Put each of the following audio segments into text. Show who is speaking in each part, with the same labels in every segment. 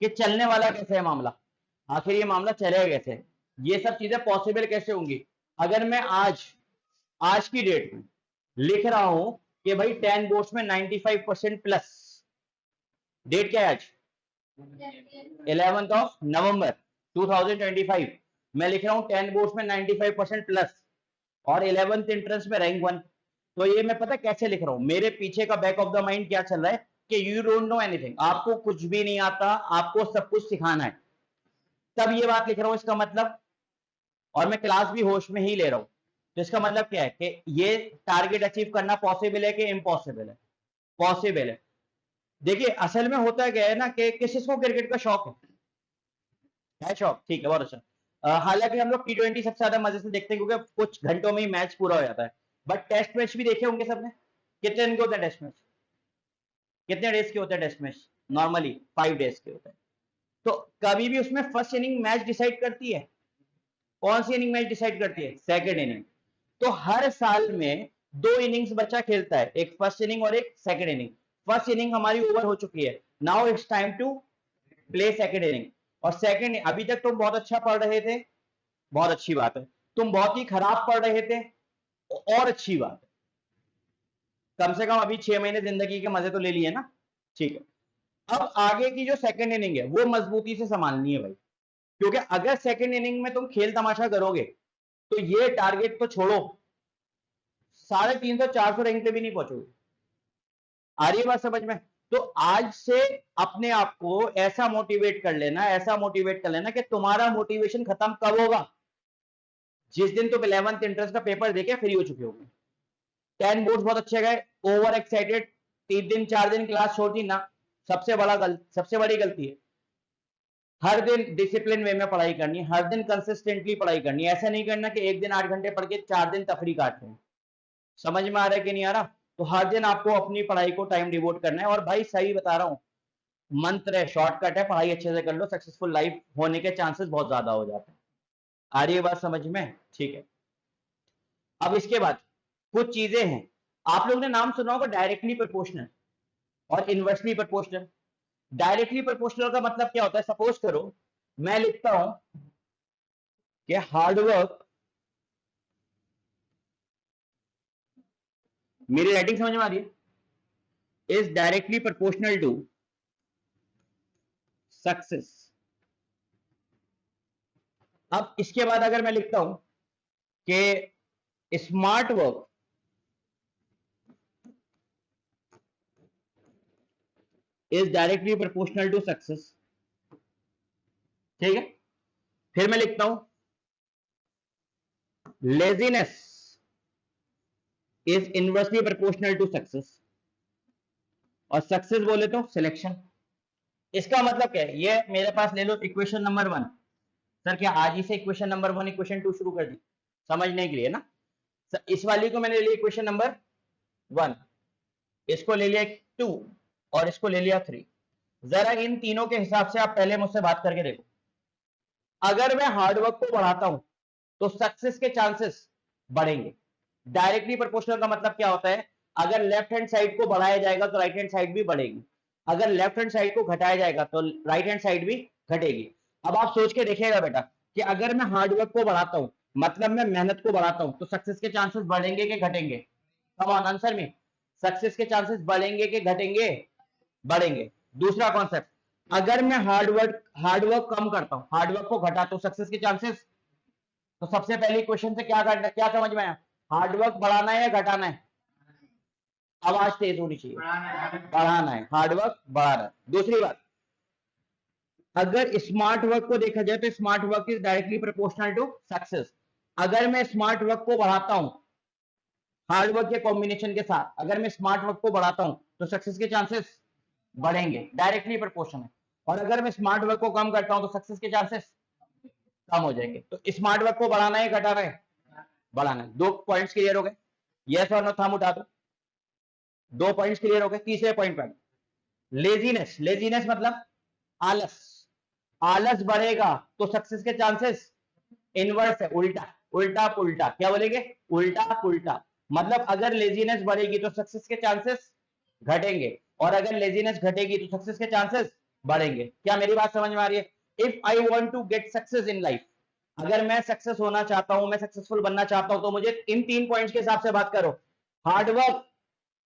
Speaker 1: कि चलने वाला कैसे है मामला, आखिर ये मामला चलेगा कैसे, ये सब चीजें पॉसिबल कैसे होंगी। अगर मैं आज की डेट में लिख रहा हूं कि भाई 10 बोर्ड्स में 95% प्लस, डेट क्या है आज 11 नवंबर 2025, मैं लिख रहा हूं 10 बोर्ड्स में 95% प्लस और 11th एंट्रेंस में रैंक 1, तो ये मैं पता कैसे लिख रहा हूं, मेरे पीछे का बैक ऑफ द माइंड क्या चल रहा है कि यू डोंट नो एनीथिंग, आपको कुछ भी नहीं आता, आपको सब कुछ सिखाना है, तब ये बात लिख रहा हूं। इसका मतलब, और मैं क्लास भी होश में ही ले रहा हूं, तो इसका मतलब क्या है कि ये टारगेट अचीव करना पॉसिबल है कि इम्पॉसिबल है, पॉसिबल है। देखिए असल में होता क्या है ना कि किसको क्रिकेट का शौक है शौक, ठीक है, बहुत अच्छा। हालांकि हम लोग T20 सबसे ज्यादा मजे से देखते हैं क्योंकि कुछ घंटों में ही मैच पूरा हो जाता है, बट टेस्ट मैच भी देखे होंगे सबने, कितने दिन के होते हैं टेस्ट मैच, कितने डेज के होते हैं टेस्ट मैच, नॉर्मली 5 डेज के होते हैं। तो कभी भी उसमें फर्स्ट इनिंग मैच डिसाइड करती है, कौन सी इनिंग मैच डिसाइड करती है, सेकंड इनिंग। तो हर साल में 2 इनिंग्स बच्चा खेलता है, एक फर्स्ट इनिंग और एक सेकंड इनिंग। फर्स्ट इनिंग हमारी ओवर हो चुकी है, now it's time to play second inning. और सेकंड, अभी तक तुम बहुत अच्छा पढ़ रहे थे, बहुत अच्छी बात है, तुम बहुत ही खराब पढ़ रहे थे, और अच्छी बात है, कम से कम अभी 6 महीने जिंदगी के मजे तो ले लिए ना, ठीक है। अब आगे की जो सेकंड इनिंग है वो मजबूती से संभालनी है भाई, क्योंकि अगर सेकंड इनिंग में तुम खेल तमाशा करोगे तो ये टारगेट तो छोड़ो, 350 400 रैंक पे भी नहीं पहुंचोगे। आ रही है बात समझ में। तो आज से अपने आप को ऐसा मोटिवेट कर लेना, ऐसा मोटिवेट कर लेना कि तुम्हारा मोटिवेशन खत्म कब होगा, जिस दिन तुम 11th इंट्रेंस का पेपर देके फ्री हो चुके होगे। 10 बोर्ड्स बहुत अच्छे गए, ओवर एक्साइटेड, 3 दिन 4 दिन क्लास छोड़ दी ना, सबसे बड़ी गलती है। हर दिन डिसिप्लिन वे में पढ़ाई करनी, हर दिन कंसिस्टेंटली पढ़ाई करनी, ऐसा नहीं करना कि एक दिन 8 घंटे पढ़ के 4 दिन तफरी काट रहे हैं। समझ में आ रहा है कि नहीं आ रहा। तो हर दिन आपको अपनी पढ़ाई को टाइम डिवोट करना है, और भाई सही बता रहा हूं, मंत्र है, शॉर्टकट है, पढ़ाई अच्छे से कर लो, सक्सेसफुल लाइफ होने के चांसेस बहुत ज्यादा हो जाते हैं। आ रही है बात समझ में, ठीक है। अब इसके बाद कुछ चीजें हैं, आप लोगों ने नाम सुना होगा डायरेक्टली प्रोपोर्शनल और इनवर्सली प्रोपोर्शनल। डायरेक्टली प्रोपोर्शनल का मतलब क्या होता है, सपोज करो मैं लिखता हूं कि हार्डवर्क, मेरी राइटिंग समझ में आ रही है, is directly proportional to success. अब इसके बाद अगर मैं लिखता हूं कि smart work is directly proportional to success, ठीक है। फिर मैं लिखता हूं laziness is inversely proportional to success, और सक्सेस बोले तो सिलेक्शन। इसका मतलब क्या है, ये मेरे पास ले लो इक्वेशन नंबर 1। सर क्या आज ही से इक्वेशन नंबर 1 इक्वेशन 2 शुरू कर दी, समझने के लिए ना। इस वाली को मैंने ले लिया इक्वेशन नंबर 1, इसको ले लिया 2 और इसको ले लिया 3। जरा इन तीनों के हिसाब से आप पहले मुझसे बात करके देखो। अगर मैं हार्डवर्क को बढ़ाता हूं तो सक्सेस के चांसेस बढ़ेंगे। डायरेक्टली प्रोपोर्शनल का मतलब क्या होता है, अगर लेफ्ट हैंड साइड को बढ़ाया जाएगा तो राइट हैंड साइड भी बढ़ेगी, अगर लेफ्ट हैंड साइड को घटाया जाएगा तो राइट हैंड साइड भी घटेगी। अब आप सोच के देखिएगा बेटा कि अगर मैं हार्डवर्क को बढ़ाता हूं, मतलब मैं मेहनत को बढ़ाता हूं, तो सक्सेस के चांसेस बढ़ेंगे कि घटेंगे, कम ऑन आंसर में। सक्सेस के चांसेस बढ़ेंगे कि घटेंगे, बढ़ेंगे। दूसरा कॉन्सेप्ट, अगर मैं हार्डवर्क कम करता हूं, हार्डवर्क को घटाता हूं, सक्सेस के चांसेस। तो सबसे पहले क्वेश्चन से क्या करना, क्या समझ में आया, हार्डवर्क बढ़ाना है या घटाना है, आवाज तेज होनी चाहिए, बढ़ाना है, हार्डवर्क बढ़ाना है। दूसरी बात, अगर स्मार्ट वर्क को देखा जाए तो smart work is directly proportional to success. अगर मैं स्मार्ट वर्क को बढ़ाता हूं हार्ड वर्क के कॉम्बिनेशन के साथ, अगर मैं स्मार्ट वर्क को बढ़ाता हूं तो सक्सेस के चांसेस बढ़ेंगे, डायरेक्टली प्रोपोर्शनल है। और अगर मैं स्मार्ट वर्क को कम करता हूं तो सक्सेस के चांसेस कम हो जाएंगे। तो स्मार्ट वर्क को बढ़ाना है घटाना है, बढ़ाना है। 2 पॉइंट्स क्लियर हो गए, यस और नो, थंब उठा दो। 2 पॉइंट्स क्लियर हो गए। तीसरे पॉइंट पर लेजीनेस, लेजीनेस मतलब आलस, आलस बढ़ेगा तो सक्सेस के चांसेस इनवर्स है, उल्टा उल्टा पुल्टा, क्या बोलेंगे, उल्टा पुल्टा। मतलब अगर लेजीनेस बढ़ेगी तो सक्सेस के चांसेस घटेंगे, और अगर लेजीनेस घटेगी तो सक्सेस के चांसेस बढ़ेंगे। क्या मेरी बात समझ में आ रही है? If I want to get success in life, अगर मैं सक्सेस होना चाहता हूं, मैं सक्सेसफुल बनना चाहता हूं, तो मुझे इन 3 पॉइंट्स के हिसाब से बात करो। हार्डवर्क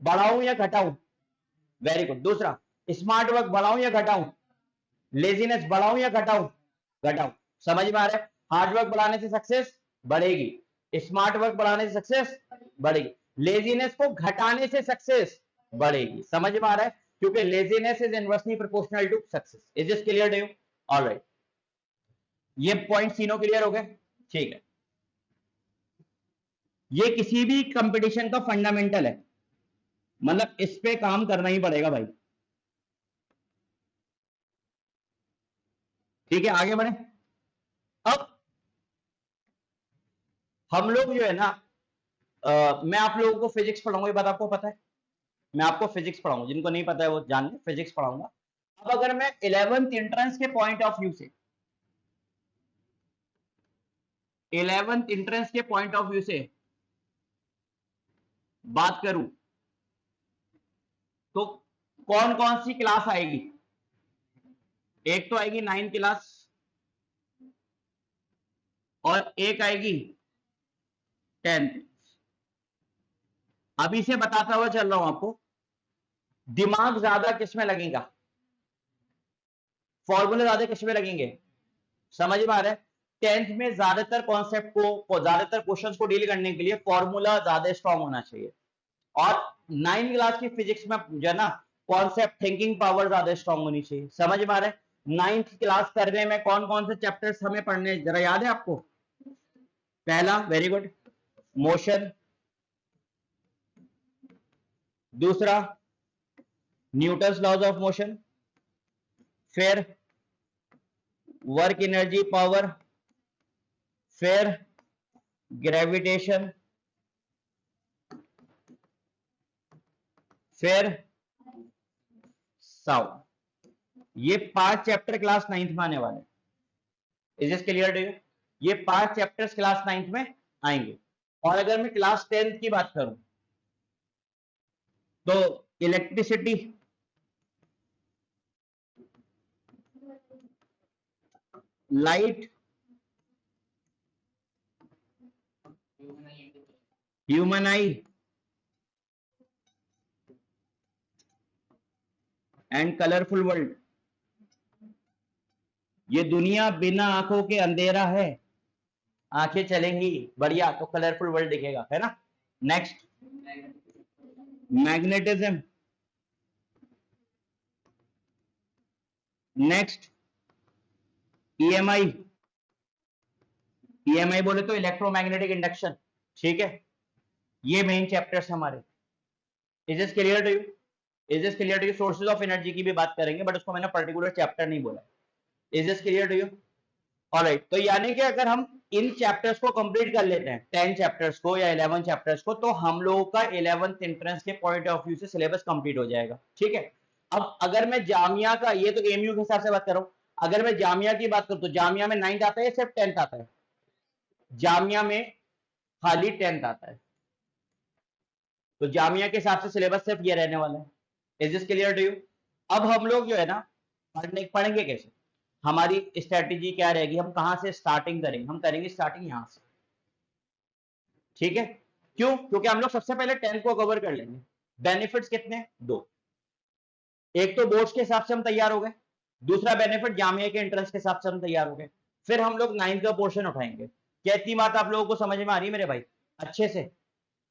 Speaker 1: बढ़ाऊं या घटाऊं? Very good. दूसरा, स्मार्ट वर्क बढ़ाऊं या घटाऊं? लेजीनेस बढ़ाऊं या घटाऊं? घटाऊं। समझ में आ रहा है? हार्डवर्क बढ़ाने से सक्सेस बढ़ेगी, स्मार्ट वर्क बढ़ाने से सक्सेस बढ़ेगी, लेजीनेस को घटाने से सक्सेस बढ़ेगी। समझ में आ रहा है? क्योंकि laziness is inversely proportional to success. Is this clear to you? Alright, ये पॉइंट तीनों क्लियर हो गए? ठीक है। ये किसी भी कंपटीशन का फंडामेंटल है, मतलब इस पे काम करना ही पड़ेगा भाई। ठीक है, आगे बढ़े। अब हम लोग जो है ना, मैं आप लोगों को फिजिक्स पढ़ाऊंगा, ये बात आपको पता है। मैं आपको फिजिक्स पढ़ाऊंगा, जिनको नहीं पता है वो जान ले, फिजिक्स पढ़ाऊंगा। अब अगर मैं 11th एंट्रेंस के पॉइंट ऑफ व्यू से, 11th एंट्रेंस के पॉइंट ऑफ व्यू से बात करूं, तो कौन कौन सी क्लास आएगी? एक तो आएगी 9th क्लास, और एक आएगी 10th। अभी से बताता हुआ चल रहा हूं आपको, दिमाग ज्यादा किसमें लगेगा, फॉर्मूले ज्यादा किसमें लगेंगे? समझ में आ रहा है? 10th में ज्यादातर कॉन्सेप्ट को, ज्यादातर क्वेश्चंस को डील करने के लिए फॉर्मूला ज्यादा स्ट्रांग होना चाहिए। और 9th क्लास की फिजिक्स में जो है ना, कॉन्सेप्ट थिंकिंग पावर ज्यादा स्ट्रांग होनी चाहिए। समझ में आ रहा है? 9th क्लास करने में कौन कौन से चैप्टर्स हमें पढ़ने, जरा याद है आपको? पहला, वेरी गुड, मोशन। दूसरा, न्यूटन्स लॉज ऑफ मोशन। फिर वर्क एनर्जी पावर। फिर ग्रेविटेशन। फिर साउंड। ये 5 चैप्टर क्लास 9th में आने वाले हैं। Is this clear to you? ये 5 चैप्टर्स क्लास 9th में आएंगे। और अगर मैं क्लास 10th की बात करूं, तो electricity, light, human I and colourful world. ये दुनिया बिना आंखों के अंधेरा है, आंखें चलेंगी बढ़िया तो कलरफुल वर्ल्ड दिखेगा, है ना? Next, magnetism. Next, EMI. EMI बोले तो इलेक्ट्रोमैग्नेटिक इंडक्शन। ठीक है, ये मेन चैप्टर्स हमारे। Is this clear to you? Is this clear to you? Sources of energy की भी बात करेंगे, बट उसको मैंने पर्टिकुलर चैप्टर नहीं बोला। Is this clear to you? Alright, तो यानी कि अगर हम इन चैप्टर्स को कंप्लीट कर लेते हैं, 10 चैप्टर्स को या 11 चैप्टर्स को, तो हम लोगों का 11th एंट्रेंस के पॉइंट ऑफ व्यू से सिलेबस कंप्लीट हो जाएगा। ठीक है। अब अगर मैं जामिया का, ये तो एमयू के हिसाब से बात कर रहा हूं, अगर मैं जामिया की बात करूं, तो जामिया में 9th आता है या सिर्फ 10th आता है? जामिया में खाली 10th आता है, तो जामिया के हिसाब से सिलेबस सिर्फ ये रहने वाला है। Is this clear to you? अब हम लोग जो है ना, पढ़ेंगे कैसे, हमारी स्ट्रेटेजी क्या रहेगी, हम कहां से स्टार्टिंग करेंगे? हम करेंगे स्टार्टिंग यहां से। ठीक है, क्यों? क्योंकि हम लोग सबसे पहले 10th को कवर कर लेंगे। बेनिफिट्स कितने? 2। एक तो बोर्ड्स के हिसाब से हम तैयार हो गए, दूसरा बेनिफिट जामिया के एंट्रेंस के हिसाब से हम तैयार हो गए। फिर हम लोग 9th का पोर्शन उठाएंगे। क्या इतनी बात आप लोगों को समझ में आ रही है मेरे भाई? अच्छे से,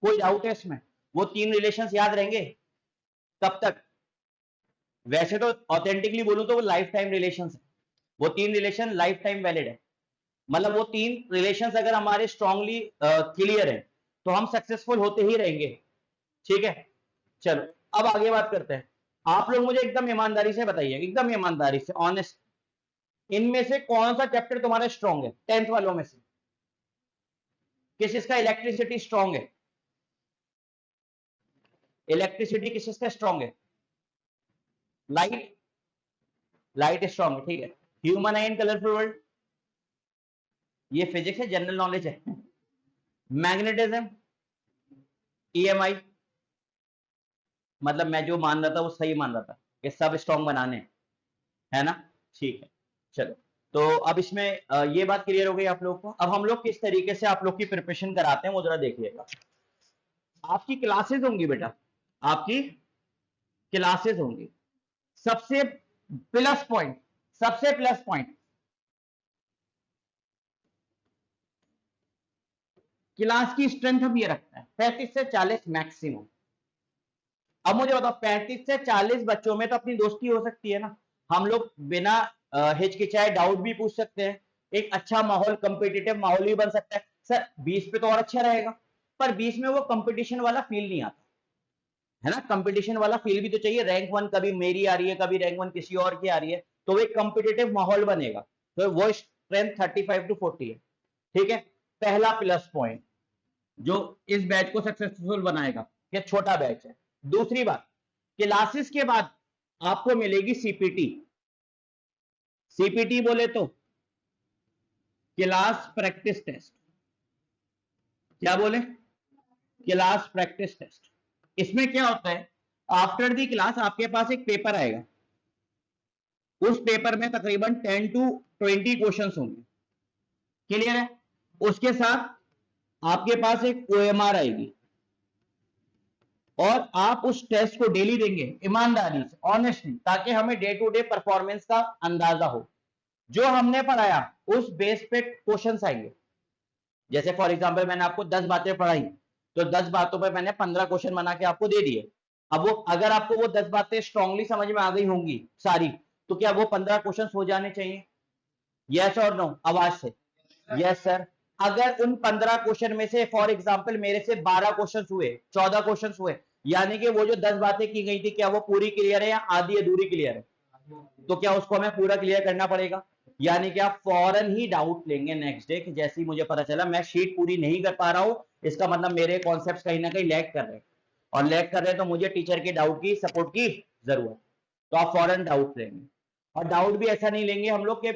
Speaker 1: कोई डाउट है इसमें? वो 3 रिलेशंस याद रहेंगे कब तक? वैसे तो ऑथेंटिकली बोलूं तो वो लाइफ टाइम रिलेशन है, वो 3 रिलेशन लाइफ टाइम वैलिड है। मतलब वो 3 रिलेशंस अगर हमारे स्ट्रांगली क्लियर है, तो हम सक्सेसफुल होते ही रहेंगे। ठीक है, चलो अब आगे बात करते हैं। आप लोग मुझे एकदम ईमानदारी से बताइए, एकदम ईमानदारी से, ऑनेस्ट, इनमें से कौन सा चैप्टर तुम्हारा स्ट्रांग है 10th वालों में से? किस इसका इलेक्ट्रिसिटी स्ट्रांग है? इलेक्ट्रिसिटी किस इसका स्ट्रांग है? लाइट, लाइट स्ट्रांग है। ठीक है, human I and colourful world, ये फिजिक्स है, जनरल नॉलेज है। मैग्नेटिज्म, ईएमआई, मतलब मैं जो मान रहा था वो सही मान रहा था कि सब स्ट्रांग बनाने, है ना, ठीक है। चलो, तो अब इसमें ये बात क्लियर हो गई आप लोग को। अब हम लोग किस तरीके से आप लोग की प्रिपरेशन कराते हैं वो जरा देखिएगा। आपकी क्लासेस होंगी बेटा, आपकी क्लासेस होंगी। सबसे प्लस पॉइंट, सबसे प्लस पॉइंट, क्लास की स्ट्रेंथ हम ये रखते हैं 35 से 40 मैक्सिमम। अब मुझे बताओ 35 से 40 बच्चों में तो अपनी दोस्ती हो सकती है ना, हम लोग बिना हिचकिचाए डाउट भी पूछ सकते हैं, एक अच्छा माहौल, कंपिटिटिव माहौल भी बन सकता है। सर 20 पे तो और अच्छा रहेगा, पर 20 में वो कंपटीशन वाला फील नहीं आता है ना, कंपटीशन वाला फील भी तो चाहिए। रैंक 1 कभी मेरी आ रही है, कभी रैंक 1 किसी और की आ रही है, तो वो एक कंपिटिटिव माहौल बनेगा। तो वो स्ट्रेंथ 35 to 40 है, ठीक है। पहला प्लस पॉइंट जो इस बैच को सक्सेसफुल बनाएगा कि छोटा बैच है। दूसरी बात, क्लासेस के बाद आपको मिलेगी सीपीटी। सीपीटी बोले तो क्लास प्रैक्टिस टेस्ट। क्या बोले? Class practice test. इसमें क्या होता है, आफ्टर दी क्लास आपके पास एक पेपर आएगा, उस पेपर में तकरीबन 10 to 20 क्वेश्चंस होंगे, क्लियर है। उसके साथ आपके पास एक ओएमआर आएगी, और आप उस टेस्ट को डेली देंगे ईमानदारी से, ऑनेस्टली, ताकि हमें डे टू डे परफॉर्मेंस का अंदाजा हो। जो हमने पढ़ाया उस बेस पे क्वेश्चंस आएंगे। जैसे फॉर एग्जांपल मैंने आपको 10 बातें पढ़ाई, तो 10 बातों पे मैंने 15 क्वेश्चन बना के आपको दे दिए। अब वो अगर आपको वो 10 बातें स्ट्रांगली समझ में आ गई होंगी सारी, तो क्या वो 15 क्वेश्चन हो जाने चाहिए? यस और नो, आवाज से। Yes sir. अगर उन 15 क्वेश्चन में से फॉर एग्जांपल मेरे से 12 क्वेश्चन हुए, 14 क्वेश्चन हुए, यानी कि वो जो 10 बातें की गई थी, क्या वो पूरी क्लियर है या आधी अधूरी क्लियर है? तो क्या उसको हमें पूरा क्लियर करना पड़ेगा? यानी कि आप फौरन ही डाउट लेंगे नेक्स्ट डे कि जैसे ही मुझे पता चला मैं शीट पूरी नहीं कर पा रहा हूं, इसका मतलब मेरे कॉन्सेप्ट्स कहीं ना कहीं लैग कर रहे हैं, और लैग कर रहे हैं तो मुझे टीचर के डाउट की सपोर्ट की जरूरत। तो आप फौरन डाउट लेंगे, और डाउट भी ऐसा नहीं लेंगे हम लोग के,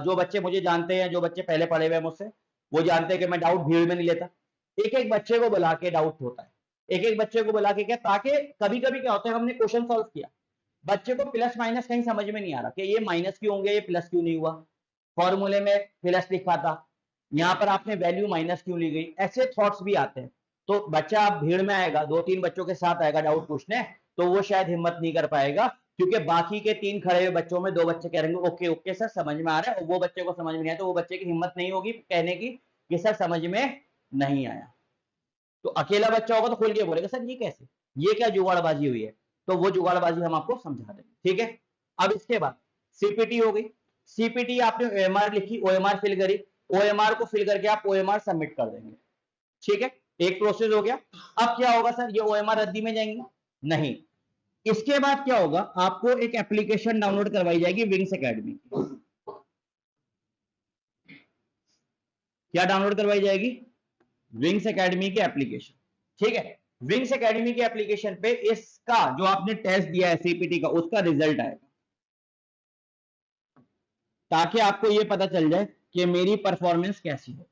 Speaker 1: जो बच्चे मुझे जानते हैं, जो बच्चे पहले पढ़े हुए हैं मुझसे, वो जानते हैं कि मैं डाउट भीड़ में नहीं लेता। एक एक बच्चे को बुला के डाउट होता है, एक एक बच्चे को बुला के, क्या, ताकि कभी कभी क्या होता है, हमने क्वेश्चन सॉल्व किया, बच्चे को प्लस माइनस कहीं समझ में नहीं आ रहा कि ये माइनस क्यों हो गया, ये प्लस क्यों नहीं हुआ, फॉर्मूले में प्लस लिखा था, यहाँ पर आपने वैल्यू माइनस क्यों ली गई, ऐसे थॉट्स भी आते हैं। तो बच्चा भीड़ में आएगा, 2-3 बच्चों के साथ आएगा डाउट पूछने, तो वो शायद हिम्मत नहीं कर पाएगा, क्योंकि बाकी के 3 खड़े हुए बच्चों में 2 बच्चे कहेंगे ओके ओके सर समझ में आ रहा है, और वो बच्चे को समझ में नहीं आया, तो वो बच्चे की हिम्मत नहीं होगी कहने की कि सर समझ में नहीं आया। तो अकेला बच्चा होगा तो खुल के बोलेगा सर ये कैसे, ये क्या जुगाड़बाजी हुई है, तो वो जुगाड़बाजी हम आपको समझा देंगे, ठीक है। अब इसके बाद सीपीटी हो गई। सीपीटी आपने ओएमआर लिखी, ओएमआर फिल करी, ओएमआर को फिल करके आप ओएमआर सबमिट कर देंगे, ठीक है। एक प्रोसेस हो गया। अब क्या होगा सर, ये ओएमआर रद्दी में जाएंगे? नहीं, इसके बाद क्या होगा, आपको एक एप्लीकेशन डाउनलोड करवाई जाएगी विंग्स एकेडमी की। क्या डाउनलोड करवाई जाएगी? विंग्स एकेडमी की एप्लीकेशन, ठीक है। विंग्स एकेडमी की एप्लीकेशन पे इसका जो आपने टेस्ट दिया है सीपीटी का, उसका रिजल्ट आएगा, ताकि आपको यह पता चल जाए कि मेरी परफॉर्मेंस कैसी है।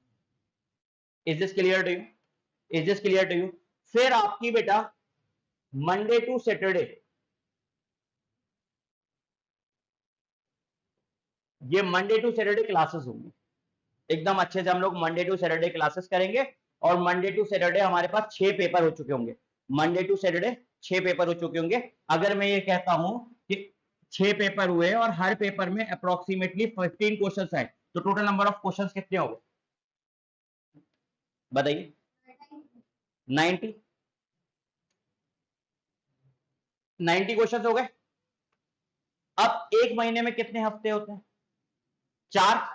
Speaker 1: Is this clear to you? Is this clear to you? फिर आपकी बेटा मंडे टू सैटरडे, ये मंडे टू सैटरडे क्लासेस होंगी, एकदम अच्छे से हम लोग मंडे टू सैटरडे क्लासेस करेंगे। और मंडे टू सैटरडे हमारे पास 6 पेपर हो चुके होंगे, मंडे टू सैटरडे 6 पेपर हो चुके होंगे। अगर मैं ये कहता हूं कि 6 पेपर हुए और हर पेपर में अप्रोक्सीमेटली 15 क्वेश्चन आए, तो टोटल नंबर ऑफ क्वेश्चन कितने हो गए बताइए? 90 क्वेश्चन हो गए। अब एक महीने में कितने हफ्ते होते हैं? 4।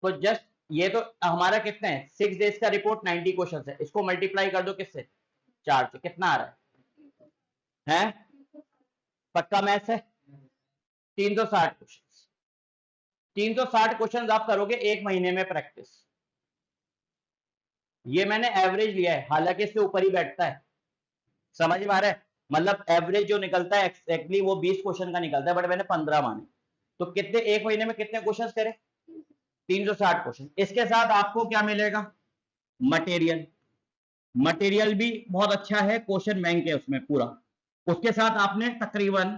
Speaker 1: तो जस्ट ये तो हमारा कितना है, 6 डेज का रिपोर्ट 90 क्वेश्चन है, इसको मल्टीप्लाई कर दो किससे? 4 से। कितना आ रहा है? पक्का मैथ्स है? 360 क्वेश्चन, 360 क्वेश्चन आप करोगे एक महीने में प्रैक्टिस। ये मैंने एवरेज लिया है, हालांकि इससे ऊपर ही बैठता है, समझ में आ रहा है? मतलब एवरेज जो निकलता है एक्जैक्टली वो 20 क्वेश्चन का निकलता है, बट मैंने 15 माने। तो कितने एक महीने में कितने क्वेश्चन करें? 360 क्वेश्चन। इसके साथ आपको क्या मिलेगा? मटेरियल। मटेरियल भी बहुत अच्छा है, क्वेश्चन बैंक है उसमें पूरा। उसके साथ आपने तकरीबन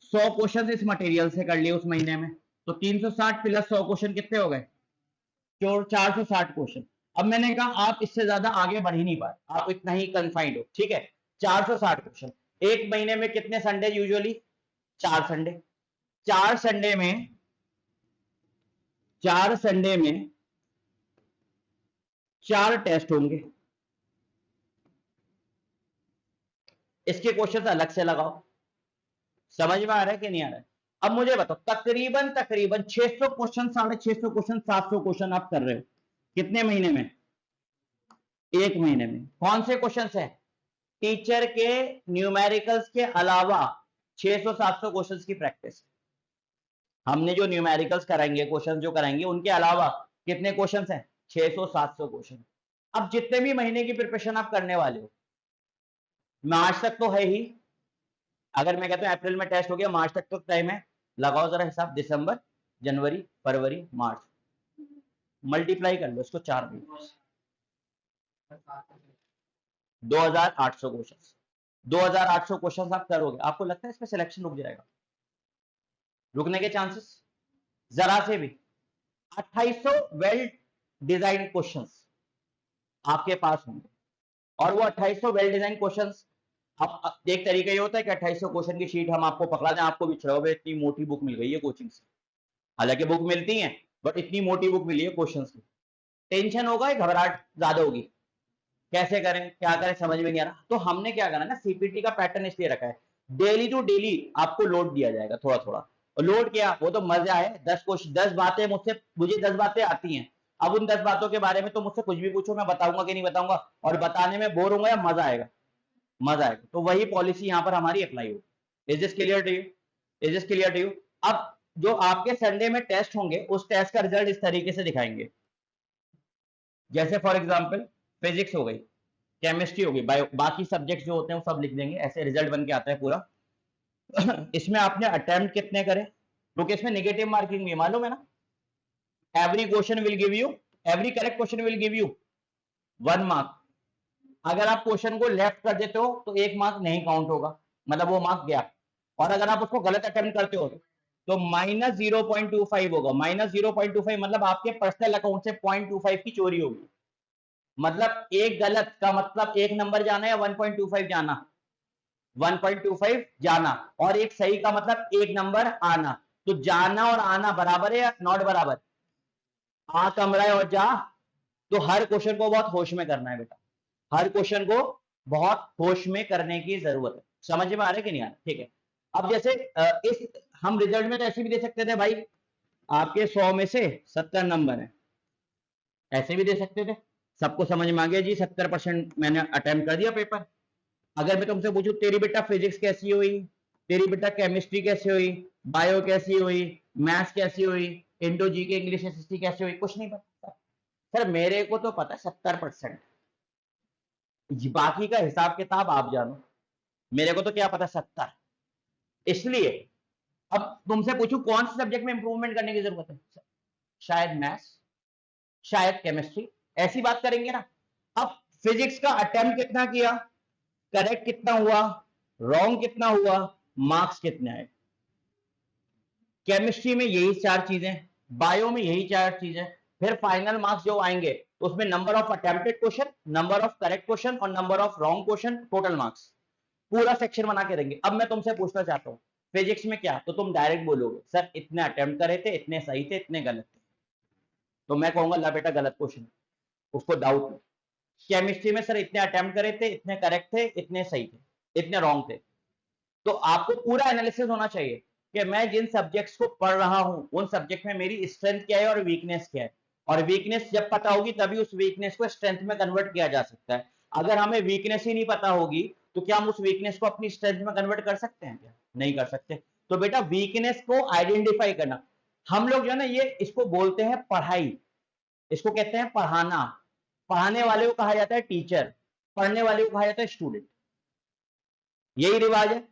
Speaker 1: 100 क्वेश्चन इस मटेरियल से कर लिए उस महीने में, तो 360 प्लस 100 क्वेश्चन कितने हो गए? 460 क्वेश्चन। अब मैंने कहा आप इससे ज्यादा आगे बढ़ ही नहीं पाए, आप इतना ही कन्फाइंड हो, ठीक है। 460 क्वेश्चन एक महीने में कितने संडे यूजुअली? 4 संडे। 4 संडे में 4 टेस्ट होंगे, इसके क्वेश्चन अलग से लगाओ। समझ में आ रहा है कि नहीं आ रहा है? अब मुझे बताओ, तकरीबन 600 क्वेश्चन, 650 क्वेश्चन, 700 क्वेश्चन आप कर रहे हो कितने महीने में? एक महीने में। कौन से क्वेश्चन है? टीचर के न्यूमेरिकल्स के अलावा 600-700 क्वेश्चन की प्रैक्टिस। हमने जो न्यूमेरिकल्स कराएंगे, क्वेश्चन जो कराएंगे, उनके अलावा कितने क्वेश्चन हैं? 600-700 क्वेश्चन। अब जितने भी महीने की प्रिपरेशन आप करने वाले हो, मार्च तक तो है ही, अगर मैं कहता हूं अप्रैल में टेस्ट हो गया, मार्च तक तो टाइम है, लगाओ जरा हिसाब, दिसंबर, जनवरी, फरवरी, मार्च, मल्टीप्लाई कर लो इसको 4 महीने, 2800 क्वेश्चन। 2800 क्वेश्चन आप करोगे, आपको लगता है इसमें सिलेक्शन रुक जाएगा? रुकने के चांसेस जरा से भी? 2800 वेल डिजाइन क्वेश्चंस आपके पास होंगे, और वो 2800 वेल डिजाइन क्वेश्चंस, अब एक तरीका ये होता है कि 2800 क्वेश्चन की शीट हम आपको पकड़ा दें, आपको भी छड़ोगे इतनी मोटी बुक मिल गई है कोचिंग से, हालांकि बुक मिलती है बट इतनी मोटी बुक मिली है क्वेश्चंस की, टेंशन होगा, घबराहट ज्यादा होगी, कैसे करें क्या करें समझ में नहीं आ रहा। तो हमने क्या करना ना, सीपीटी का पैटर्न इसलिए रखा है, डेली टू डेली आपको लोड दिया जाएगा थोड़ा थोड़ा। और लोड क्या, वो तो मजा है, 10 बातें मुझसे, मुझे 10 बातें आती हैं, अब उन 10 बातों के बारे में तो मुझसे कुछ भी पूछो, मैं बताऊंगा कि नहीं बताऊंगा, और बताने में बोर होऊंगा या मजा आएगा? मजा आएगा। तो वही पॉलिसी यहां पर हमारी अप्लाई होगी। Is this clear to you? Is this clear to you? अब जो आपके संडे में टेस्ट होंगे, उस टेस्ट का रिजल्ट इस तरीके से दिखाएंगे, जैसे फॉर एग्जांपल फिजिक्स हो गई, केमिस्ट्री होगी, बायो, बाकी सब्जेक्ट जो होते हैं वो सब लिख देंगे, ऐसे रिजल्ट बन के आता है पूरा। इसमें आपने अटेम्प्ट कितने करे, क्योंकि इसमें नेगेटिव मार्किंग भी है, मालूम है ना? Every question will give you, every correct question will give you 1 mark. अगर आप क्वेश्चन को लेफ्ट कर देते हो तो 1 मार्क नहीं काउंट होगा, मतलब वो मार्क गया, और अगर आप उसको गलत अटेम्प्ट करते हो तो -0.25 होगा। -0.25 मतलब आपके पर्सनल अकाउंट से 0.25 की चोरी होगी, मतलब एक गलत का मतलब 1 नंबर जाना या 1.25 जाना, 1.25 जाना, और एक सही का मतलब 1 नंबर आना। तो जाना और आना बराबर है या नॉट बराबर? आ कमरा है और जा, तो हर क्वेश्चन को बहुत होश में करना है बेटा, हर क्वेश्चन को बहुत होश में करने की जरूरत है। समझ में आ रहा है कि नहीं आ रहा? ठीक है। अब जैसे इस हम रिजल्ट में तो ऐसे भी दे सकते थे भाई, आपके 100 में से 70 नंबर है, ऐसे भी दे सकते थे, सबको समझ में आ गया जी 70% मैंने अटेम्प्ट कर दिया पेपर। अगर मैं तुमसे पूछूं तेरी बेटा फिजिक्स कैसी हुई, तेरी बेटा केमिस्ट्री कैसी हुई, बायो कैसी हुई, मैथ्स कैसी हुई, इंडो जी के इंग्लिश एसएसटी कैसी हुई, कुछ नहीं पता सर, मेरे को तो पता 70%, बाकी का हिसाब किताब आप जानो, मेरे को तो क्या पता 70। इसलिए अब तुमसे पूछूं कौन से सब्जेक्ट में इंप्रूवमेंट करने की जरूरत है, शायद मैथ्स, शायद केमिस्ट्री, ऐसी बात करेंगे ना। अब फिजिक्स का अटेम्प्ट कितना किया, करेक्ट कितना हुआ, रॉन्ग कितना हुआ, मार्क्स कितने आए? केमिस्ट्री में यही 4 चीजें, बायो में यही 4 चीजें, फिर फाइनल मार्क्स जो आएंगे तो उसमें number of attempted question, number of correct question और number of wrong question, total marks, पूरा सेक्शन बना के देंगे। अब मैं तुमसे पूछना चाहता हूं फिजिक्स में क्या, तो तुम डायरेक्ट बोलोगे सर इतने अटेम्प्ट करे थे, इतने सही थे, इतने गलत थे, तो मैं कहूंगा ला बेटा गलत क्वेश्चन, उसको डाउट नहीं। केमिस्ट्री में सर इतने अटेम्प्ट करे थे, इतने करेक्ट थे, इतने सही थे, इतने रॉन्ग थे। तो आपको पूरा एनालिसिस होना चाहिए कि मैं जिन सब्जेक्ट्स को पढ़ रहा हूं उन सब्जेक्ट में मेरी स्ट्रेंथ क्या है और वीकनेस क्या है, और वीकनेस जब पता होगी तभी उस वीकनेस को स्ट्रेंथ में कन्वर्ट किया जा सकता है। अगर हमें वीकनेस ही नहीं पता होगी तो क्या हम उस वीकनेस को अपनी स्ट्रेंथ में कन्वर्ट कर सकते हैं? क्या नहीं कर सकते। तो बेटा वीकनेस को आइडेंटिफाई करना, हम लोग जो है ना ये इसको बोलते हैं पढ़ाई, इसको कहते हैं पढ़ाना, पढ़ाने वाले को कहा जाता है टीचर, पढ़ने वाले को कहा जाता है स्टूडेंट, यही रिवाज है।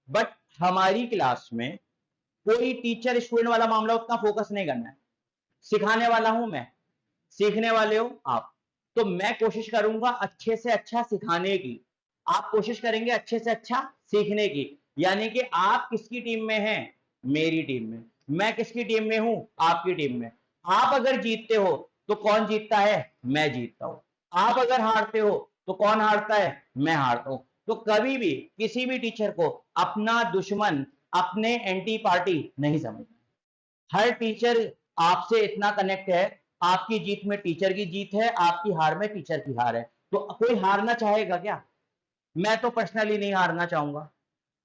Speaker 1: बट हमारी क्लास में कोई टीचर स्टूडेंट वाला मामला उतना फोकस नहीं करना है, सिखाने वाला हूं मैं, सीखने वाले हो आप, तो मैं कोशिश करूंगा अच्छे से अच्छा सिखाने की, आप कोशिश करेंगे अच्छे से अच्छा सीखने की। यानी कि आप किसकी टीम में हैं? मेरी टीम में। मैं किसकी टीम में हूं? आपकी टीम में। आप अगर जीतते हो तो कौन जीतता है? मैं जीतता हूं। आप अगर हारते हो तो कौन हारता है? मैं हारता हूं। तो कभी भी किसी भी टीचर को अपना दुश्मन, अपने एंटी पार्टी नहीं समझना। हर टीचर आपसे इतना कनेक्ट है, आपकी जीत में टीचर की जीत है, आपकी हार में टीचर की हार है। तो कोई हारना चाहेगा क्या? मैं तो पर्सनली नहीं हारना चाहूंगा।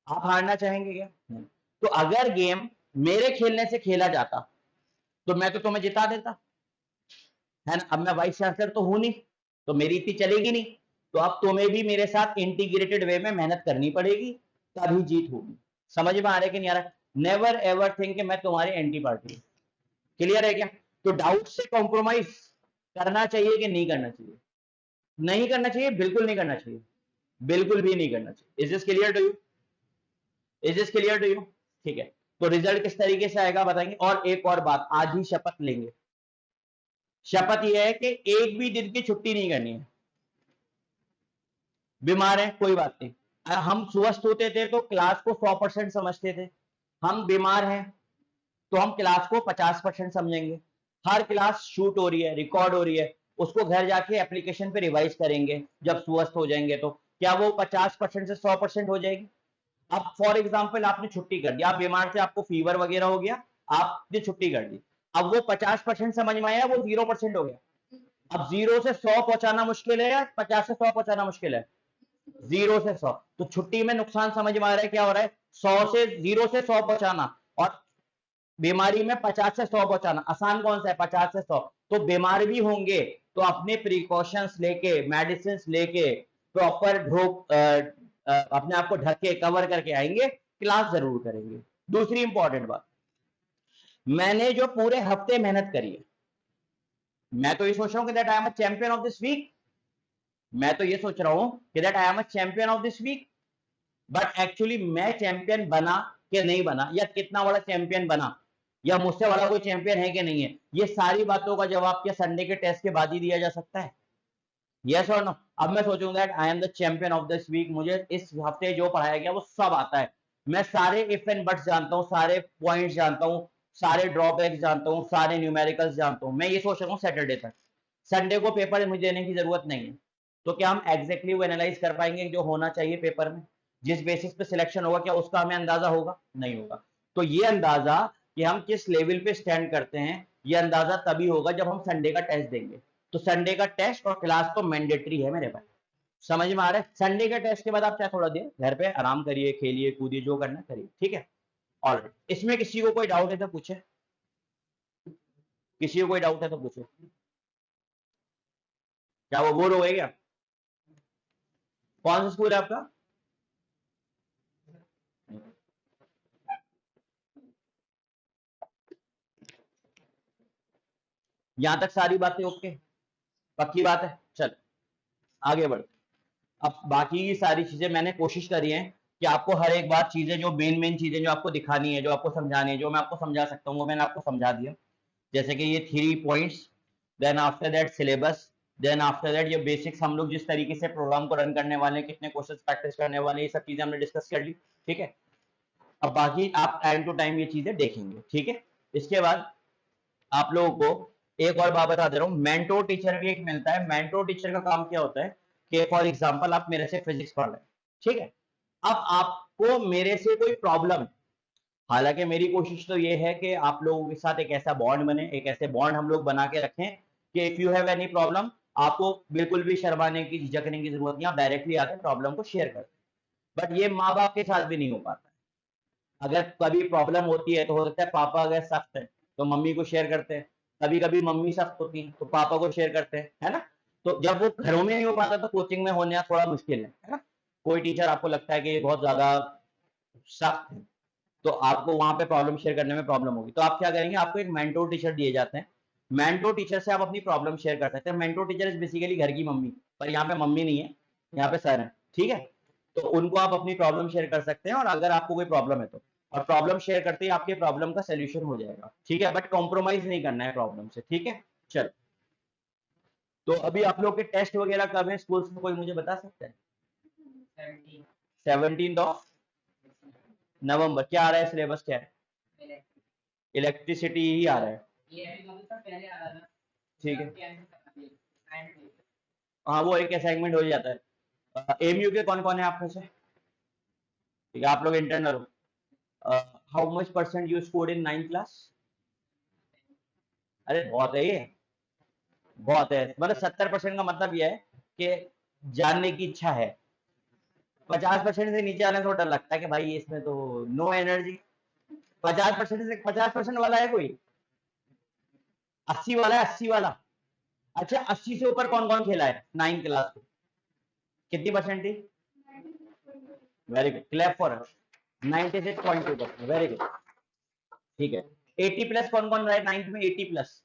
Speaker 1: आप हारना चाहेंगे क्या? नहीं। तो अगर गेम मेरे खेलने से खेला जाता तो मैं तो तुम्हें जिता देता, है ना। अब मैं वाइस चांसलर तो हूं नहीं, तो मेरी इतनी चलेगी नहीं। तो अब तुम्हें भी मेरे साथ इंटीग्रेटेड वे में मेहनत करनी पड़ेगी, तभी जीत होगी। समझ में आ रहा है कि नहीं आ रहा? नेवर एवर थिंक कि मैं तुम्हारी एंटी पार्टी। क्लियर है क्या? तो डाउट से कॉम्प्रोमाइज करना चाहिए कि नहीं करना चाहिए? नहीं करना चाहिए, बिल्कुल नहीं करना चाहिए, बिल्कुल भी नहीं करना चाहिए। Is this clear to you? Is this clear to you? ठीक है। तो रिजल्ट किस तरीके से आएगा बताएंगे। और एक और बात, आज ही शपथ लेंगे। शपथ यह है कि एक भी दिन की छुट्टी नहीं करनी है। बीमार है कोई बात नहीं, हम स्वस्थ होते थे तो क्लास को 100% समझते थे। हम बीमार हैं तो हम क्लास को 50% समझेंगे। हर क्लास शूट हो रही है, रिकॉर्ड हो रही है, उसको घर जाके एप्लीकेशन पे रिवाइज करेंगे जब स्वस्थ हो जाएंगे। तो क्या वो 50% से 100% हो जाएगी? अब फॉर एग्जाम्पल आपने छुट्टी कर दी, आप बीमार थे, आपको फीवर वगैरह हो गया, आपने छुट्टी कर दी। अब वो 50% समझ में आया, वो 0% हो गया। अब 0 से 100 पहुंचाना मुश्किल है या 50 से 100 पहुंचाना मुश्किल है? 0 से 100। तो छुट्टी में नुकसान समझ में आ रहा है क्या हो रहा है? 100 से 0 से 100 पहुंचाना, और बीमारी में 50 से 100 पहुंचाना। आसान कौन सा है? 50 से 100। तो बीमार भी होंगे तो अपने प्रिकॉशंस लेके, मेडिसिन लेके, प्रॉपर अपने आप को ढक के कवर करके आएंगे, क्लास जरूर करेंगे। दूसरी इंपॉर्टेंट बात, मैंने जो पूरे हफ्ते मेहनत करी है, मैं तो ये सोच रहा हूं कि that I am a champion of this week. मैं तो ये सोच रहा हूं कि that I am a champion of this week. But actually मैं चैंपियन बना कि नहीं बना, या कितना बड़ा चैंपियन बना, या मुझसे बड़ा कोई चैंपियन है कि नहीं है, ये सारी बातों का जवाब क्या संडे के टेस्ट के बाद ही दिया जा सकता है? यस और नो? अब मैं सोचूंगा I am the champion of this week, मुझे इस हफ्ते जो पढ़ाया गया वो सब आता है, मैं सारे इफ एंड बट्स जानता हूँ, सारे पॉइंट्स जानता हूँ, सारे ड्रॉबैक्स जानता हूँ, सारे न्यूमेरिकल्स जानता हूँ। मैं ये सोच रहा हूँ सैटरडे तक, संडे को पेपर मुझे देने की जरूरत नहीं है। तो क्या हम एग्जैक्टली वो एनालाइज कर पाएंगे जो होना चाहिए पेपर में? जिस बेसिस पे सिलेक्शन होगा, क्या उसका हमें अंदाजा होगा? नहीं होगा। तो ये अंदाजा कि हम किस लेवल पे स्टैंड करते हैं, ये अंदाजा तभी होगा जब हम संडे का टेस्ट देंगे। तो संडे का टेस्ट और क्लास तो मैंडेटरी है मेरे पास। समझ में आ रहा है? संडे के टेस्ट के बाद आप चाहे थोड़ा देर घर पे आराम करिए, खेलिए कूदिए, जो करना करिए, ठीक है। और इसमें किसी को कोई डाउट है तो पूछे, किसी को कोई डाउट है तो पूछे। क्या वो बोर हो गए क्या? कौन सा स्कूल है आपका? यहां तक सारी बातें ओके? पक्की बात है। चल आगे बढ़। अब बाकी की सारी चीजें मैंने कोशिश करी है कि आपको हर एक बात, चीजें जो मेन चीजें जो आपको दिखानी है, जो आपको समझानी है, जो मैं आपको समझा सकता हूँ वो मैंने आपको समझा दिया। जैसे कि ये 3 points, then after that syllabus, then after that ये बेसिक्स, हम लोग जिस तरीके से प्रोग्राम को रन करने वाले हैं, कितने क्वेश्चन प्रैक्टिस करने वाले हैं, ये सब चीजें हमने डिस्कस कर ली, ठीक है। अब बाकी आप टाइम टू टाइम ये चीजें देखेंगे, ठीक है। इसके बाद आप लोगों को एक और बात बता दे रहा हूँ, मेंटोर टीचर भी एक मिलता है। मेंटोर टीचर का काम क्या होता है कि फॉर एग्जांपल आप मेरे से फिजिक्स पढ़ रहे हैं, ठीक है। अब आपको मेरे से कोई प्रॉब्लम है, हालांकि मेरी कोशिश तो ये है कि आप लोगों के साथ एक ऐसा बॉन्ड बने, एक ऐसे बॉन्ड हम लोग बना के रखें कि if you have any problem, आपको बिल्कुल भी शर्माने की, झिझकने की जरूरत नहीं, आप डायरेक्टली आकर प्रॉब्लम को शेयर कर। बट ये माँ बाप के साथ भी नहीं हो पाता। अगर कभी प्रॉब्लम होती है तो हो सकता है पापा अगर सख्त है तो मम्मी को शेयर करते हैं, कभी कभी मम्मी सख्त होती है तो पापा को शेयर करते हैं, है ना। तो जब वो घरों में नहीं हो पाता तो कोचिंग में होने थोड़ा मुश्किल है ना। कोई टीचर आपको लगता है कि बहुत ज्यादा सख्त है तो आपको वहां पे प्रॉब्लम शेयर करने में प्रॉब्लम होगी, तो आप क्या करेंगे, आपको एक मेंटोर टीचर दिए जाते हैं। मेंटोर टीचर से आप अपनी प्रॉब्लम शेयर कर सकते हैं। मेंटोर टीचर इज बेसिकली घर की मम्मी, पर यहाँ पे मम्मी नहीं है, यहाँ पे सर है, ठीक है। तो उनको आप अपनी प्रॉब्लम शेयर कर सकते हैं, और अगर आपको कोई प्रॉब्लम है तो, और प्रॉब्लम शेयर करते ही आपके प्रॉब्लम का सोल्यूशन हो जाएगा, ठीक है। बट कॉम्प्रोमाइज नहीं करना है प्रॉब्लम से, ठीक है। चल, तो अभी आप लोग के टेस्ट वगैरह कब है स्कूल में, कोई मुझे बता सकता है? 17th of November. क्या आ रहा है सिलेबस, क्या है? इलेक्ट्रिसिटी ही आ रहा है, ठीक है। हाँ वो एक असाइनमेंट हो जाता है। एमयू के कौन कौन है आप में से? ठीक है, आप लोग इंटरनल हो। How much percent you scored in 9th class? अरे बहुत है ये, बहुत है। मतलब 70% का मतलब यह है कि जानने की इच्छा है। 50% से नीचे आने से डर लगता है कि भाई इसमें तो नो एनर्जी। 50% से 50% वाला है कोई? 80 वाला है, 80 वाला। अच्छा 80 से ऊपर कौन कौन खेला है 9th क्लास में? कितनी परसेंट थी? Very good, clap for 96.2%, very good, ठीक है। 80 प्लस कौन कौन रहा है 9th में? 80 प्लस,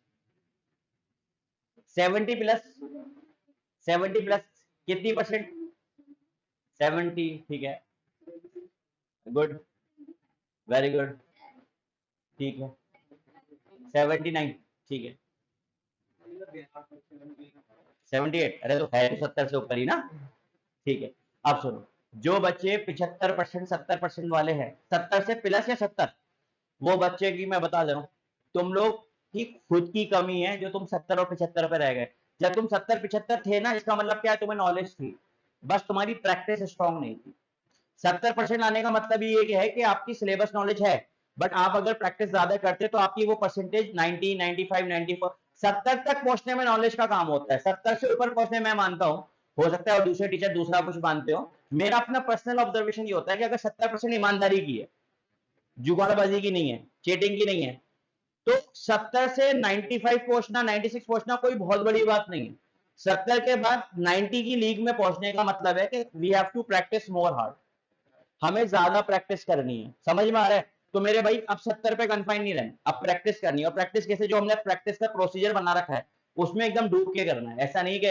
Speaker 1: 70 प्लस, 70 प्लस कितनी परसेंट? 70, ठीक है, गुड, वेरी गुड, ठीक है। 79, ठीक है। 78, अरे तो है तो 70 से ऊपर ही ना, ठीक है। अब सुनो, जो बच्चे 75%, 70% वाले हैं, 70 से प्लस या 70, वो बच्चे की मैं बता दे रहा हूँ, तुम लोग की खुद की कमी है जो तुम 70 और 75 पे रह गए। जब तुम 70-75 थे ना, इसका मतलब क्या है, तुम्हें नॉलेज थी, बस तुम्हारी प्रैक्टिस स्ट्रांग नहीं थी। 70% आने का मतलब ये है कि आपकी सिलेबस नॉलेज है, बट आप अगर प्रैक्टिस ज्यादा करते तो आपकी वो परसेंटेज 90, 95, 94, 70 तक पहुंचने में नॉलेज का काम होता है। 70 से ऊपर पहुंचने में मानता हूँ, हो सकता है और दूसरे टीचर दूसरा कुछ मानते हो। मेरा अपना पर्सनल ऑब्जर्वेशन ये होता है कि अगर 70% ईमानदारी की है, जुगाड़बाजी की नहीं है, चीटिंग की नहीं है, तो 70 से 95 पहुंचना, 96 पहुंचना कोई बहुत बड़ी बात नहीं है। 70 के बाद 90 की लीग में पहुंचने का मतलब है कि we have to practice more hard, हमें ज्यादा प्रैक्टिस करनी है। समझ में आ रहा है? तो मेरे भाई अब 70 पे कन्फाइन नहीं रहना, अब प्रैक्टिस करनी है। और प्रैक्टिस कैसे? जो हमने प्रैक्टिस का प्रोसीजर बना रखा है उसमें एकदम डूब के करना है। ऐसा नहीं कि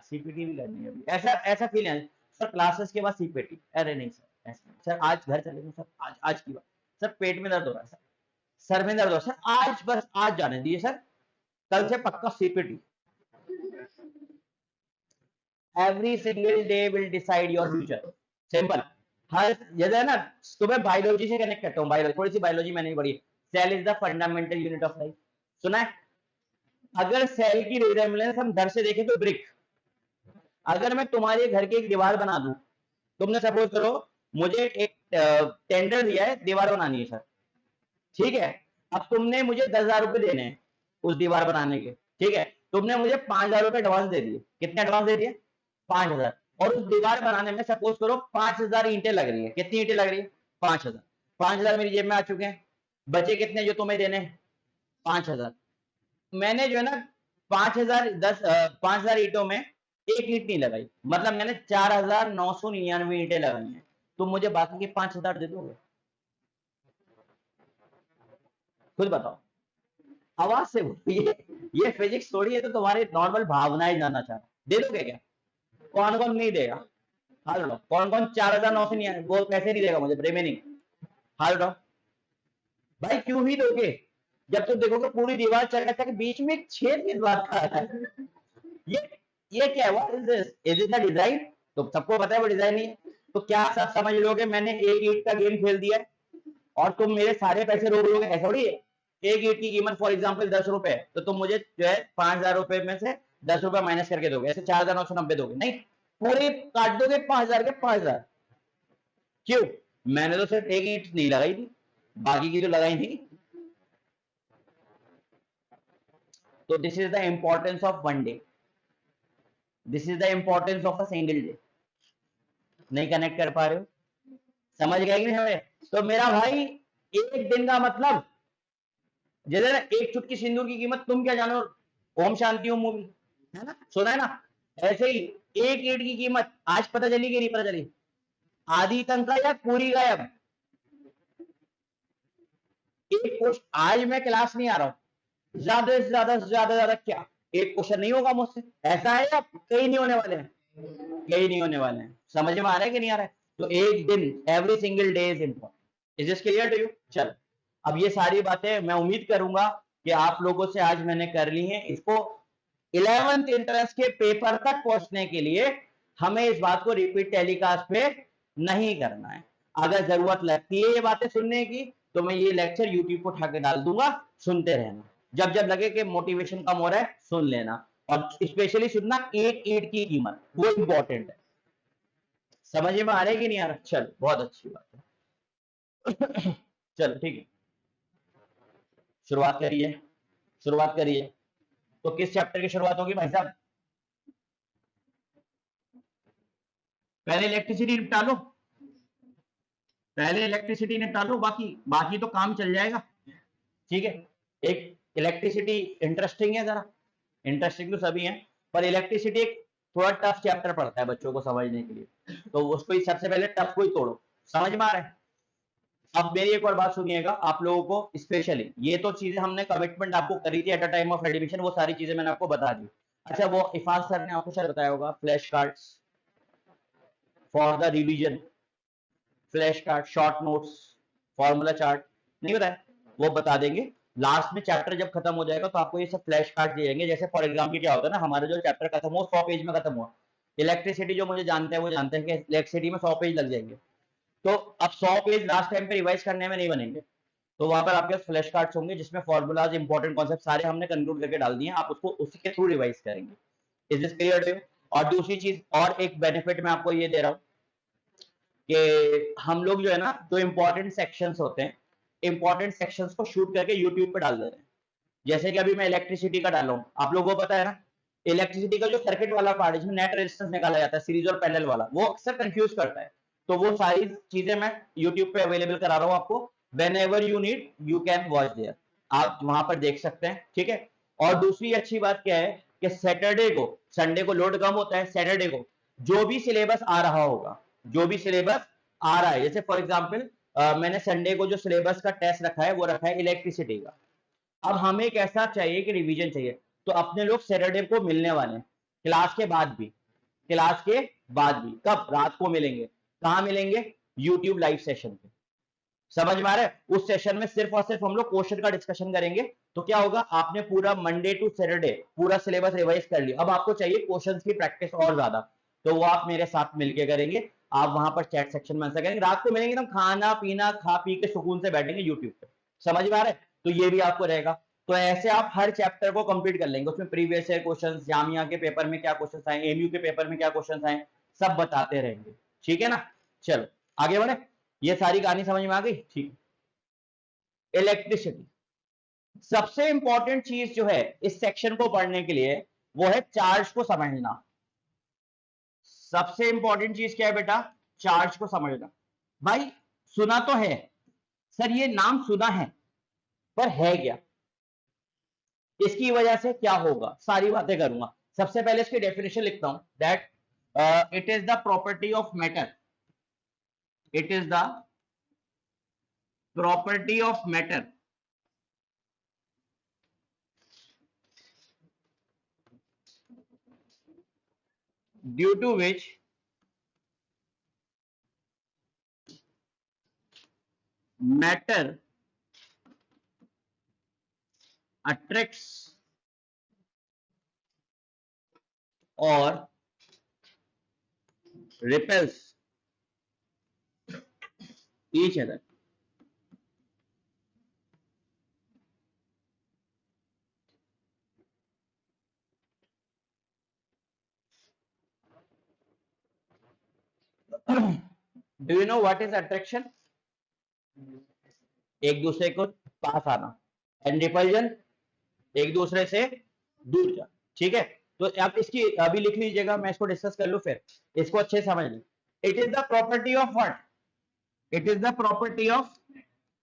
Speaker 1: सीपीटी भी करनी है, ऐसा ऐसा फील है सर क्लासेस के बाद सीपीटी, अरे नहीं सर, ऐसा सर आज घर चले सर, आज की बात, सर पेट में दर्द हो रहा है सर, सर में दर्द हो सर, आज बस आज जाने दीजिए सर, कल से पक्का CPT. Every single day will decide your future, simple. हर जैसे है ना, तुम्हें बायोलॉजी से कनेक्ट करता हूँ, बायोलॉजी, थोड़ी सी बायोलॉजी मैंने पढ़ी। Cell is the fundamental unit of life, सुना है? अगर सेल की रिजेम्बलेंस हम घर से देखें तो ब्रिक, अगर मैं तुम्हारे घर की एक दीवार बना दूं, तुमने सपोज करो मुझे एक टेंडर दिया है, दीवार बनानी है सर, ठीक है। अब तुमने मुझे 10,000 रुपए देने हैं उस दीवार बनाने के, ठीक है। तुमने मुझे 5,000 रुपए एडवांस दे दिए। कितने एडवांस दे दिए? 5,000। और उस दीवार बनाने में सपोज करो 5,000 ईंटें लग रही है। कितनी ईंटें लग रही है? 5,000। 5,000 मेरी जेब में आ चुके हैं, बचे कितने जो तुम्हें देने? 5,000। मैंने जो है ना 5,000 ईंटों में एक ईंट नहीं लगाई, मतलब मैंने 4,999 ईंटें लगाई हैं। तुम मुझे बाकी के 5,000 दे दोगे? खुद बताओ, आवाज से ये फिजिक्स थोड़ी है तो तुम्हारी नॉर्मल भावनाएं जानना चाह रहा, दे दोगे क्या? कौन कौन नहीं देगा? हाल लो, कौन कौन 4,900 नहीं है वो पैसे नहीं देगा मुझे रिमेनिंग? हाल लो भाई, क्यों ही दोगे जब तुम देखोगे पूरी दीवार चल के बीच में एक छेद किस बात का है? ये ये क्या है? What is this? Is it the design? तो सबको पता है वो डिजाइन नहीं है, तो क्या सब समझ लोगे मैंने एक ईंट का गेम खेल दिया है और तुम मेरे सारे पैसे रोक लोगे? ऐसा थोड़ी है। एक ईंट की कीमत फॉर एग्जाम्पल 10 रुपए, तो तुम मुझे जो है 5,000 रुपए में से 10 रुपए माइनस करके दोगे, ऐसे 4,990 दोगे? नहीं, पूरे काट दोगे 5,000 के 5,000। क्यों? मैंने तो सिर्फ एक ईंट नहीं लगाई थी, बाकी की तो लगाई थी। तो this is the importance of one day, this is the importance of a single day. नहीं कनेक्ट कर पा रहे हो? समझ गए कि नहीं हमें? तो मेरा भाई एक दिन का मतलब, जैसे ना एक चुटकी सिंदूर की कीमत तुम क्या जानो, ओम शांति ओम मूवी है ना, सुना है ना? ऐसे ही एक ईंट की कीमत आज पता चली कि नहीं पता चली? आधी तनख्वाह या पूरी गायब? एक पोस्ट, आज मैं क्लास नहीं आ रहा हूं, ज्यादा से ज्यादा क्या एक क्वेश्चन नहीं होगा मुझसे? ऐसा है या कहीं नहीं होने वाले हैं? कहीं नहीं होने वाले हैं। समझ में आ रहा है कि नहीं आ रहा है? तो एक दिन, every single day is important. Is this clear to you? चलो, अब ये सारी बातें मैं उम्मीद करूंगा कि आप लोगों से आज मैंने कर ली हैं। इसको 11th इंट्रेंस के पेपर तक पहुंचने के लिए हमें इस बात को रिपीट टेलीकास्ट पे नहीं करना है। अगर जरूरत लगती है ये बातें सुनने की तो मैं ये लेक्चर यूट्यूब पर उठा के डाल दूंगा, सुनते रहना। जब जब लगे कि मोटिवेशन कम हो रहा है सुन लेना, और स्पेशली सुनना एक ईंट की कीमत, वो इंपॉर्टेंट है। समझ में आ रहा है कि नहीं आ रहा? चलो बहुत अच्छी बात है। चलो ठीक है, शुरुआत करिए, शुरुआत करिए। तो किस चैप्टर की शुरुआत होगी भाई साहब? पहले इलेक्ट्रिसिटी निपटा लो, पहले इलेक्ट्रिसिटी निपटा लो, बाकी बाकी तो काम चल जाएगा। ठीक है, एक इलेक्ट्रिसिटी इंटरेस्टिंग है, जरा इंटरेस्टिंग तो सभी है, पर इलेक्ट्रिसिटी एक थोड़ा टफ चैप्टर पड़ता है बच्चों को समझने के लिए, तो उसको ही सबसे पहले टफ को ही तोड़ो। समझ में आ रहा है? अब मेरी एक और बात सुनिएगा, आप लोगों को स्पेशली ये तो चीजें हमने कमिटमेंट आपको करी थी at a time of admission, वो सारी चीजें मैंने आपको बता दी। अच्छा, वो इफाज सर ने आपको शायद बताया होगा, flash cards for the revision, flash card, short notes, formula chart, नहीं बताया? वो बता देंगे लास्ट में, चैप्टर जब खत्म हो जाएगा तो आपको ये सब फ्लैश कार्ड दिए जाएंगे। जैसे फॉर एग्जाम्पल क्या होता है ना, हमारा जो चैप्टर खत्म हो 100 पेज में खत्म हुआ, इलेक्ट्रिसिटी जो मुझे जानते हैं वो जानते हैं कि इलेक्ट्रिसिटी में 100 पेज लग जाएंगे, तो अब 100 पेज लास्ट टाइम पे रिवाइज करने में नहीं बनेंगे, तो वहां पर आपके फ्लैश कार्ड्स होंगे जिसमें फॉर्मूलाज, इंपॉर्टेंट कॉन्सेप्ट सारे हमने कंक्लूड करके डाल दिए, आप उसको उसी के थ्रू रिवाइज करेंगे। Is this clear to you? और दूसरी चीज और एक बेनिफिट मैं आपको ये दे रहा हूँ कि हम लोग जो है ना, जो इंपॉर्टेंट सेक्शंस होते हैं, इंपॉर्टेंट सेक्शंस को शूट करके यूट्यूब पे डाल दे रहे हैं। जैसे कि अभी मैं इलेक्ट्रिसिटी का डाला हूँ, आप लोगों को पता है ना, इलेक्ट्रिसिटी का जो सर्किट वाला पार्ट है जिसमें नेट रेजिस्टेंस निकाला जाता है, सीरीज और पैरेलल वाला, वो अक्सर कंफ्यूज करता है, तो वो सारी चीजें मैं यूट्यूब पे अवेलेबल करा रहा हूँ आपको। Whenever you need you can watch there, आप वहां पर देख सकते हैं। ठीक है, और दूसरी अच्छी बात क्या है कि सैटरडे को, संडे को लोड कम होता है, सैटरडे को जो भी सिलेबस आ रहा होगा, जो भी सिलेबस आ रहा है, जैसे फॉर एग्जाम्पल मैंने संडे को जो सिलेबस का टेस्ट रखा है वो रखा है इलेक्ट्रिसिटी का। अब हमें कैसा चाहिए कि रिवीजन चाहिए, तो अपने लोग सैटरडे को मिलने वाले हैं, क्लास के बाद भी, क्लास के बाद भी। कब? रात को मिलेंगे। कहां मिलेंगे? यूट्यूब लाइव सेशन पे। समझ में आ रहा है? उस सेशन में सिर्फ और सिर्फ हम लोग क्वेश्चन का डिस्कशन करेंगे। तो क्या होगा, आपने पूरा मंडे टू सैटरडे पूरा सिलेबस रिवाइज कर लिया, अब आपको चाहिए क्वेश्चन की प्रैक्टिस और ज्यादा, तो वो आप मेरे साथ मिलकर करेंगे। आप वहां पर चैट सेक्शन में आंसर करेंगे, रात को मिलेंगे, एकदम खाना पीना खा पी के सुकून से बैठेंगे यूट्यूब पे। समझ में आ रहा है? तो ये भी आपको रहेगा। तो ऐसे आप हर चैप्टर को कंप्लीट कर लेंगे, उसमें प्रीवियस ईयर क्वेश्चंस, जामिया के पेपर में क्या क्वेश्चंस आए, एमयू के पेपर में क्या क्वेश्चंस आए, सब बताते रहेंगे। ठीक है ना? चलो आगे बढ़े, ये सारी कहानी समझ में आ गई? ठीक। इलेक्ट्रिसिटी, सबसे इंपॉर्टेंट चीज जो है इस सेक्शन को पढ़ने के लिए वो है चार्ज को समझना। सबसे इंपॉर्टेंट चीज क्या है बेटा? चार्ज को समझना। भाई सुना तो है सर, ये नाम सुना है, पर है क्या, इसकी वजह से क्या होगा, सारी बातें करूंगा। सबसे पहले इसकी डेफिनेशन लिखता हूं, that it is the property of matter, it is the property of matter due to which matter attracts or repels each other. Do you know what is attraction? एक दूसरे को पास आना, एंड रिपल्जन एक दूसरे से दूर जा। ठीक है, तो आप इसकी अभी लिख लीजिएगा, मैं इसको डिस्कस कर लूं फिर इसको अच्छे समझ लें। It is the property of what? It is the property of,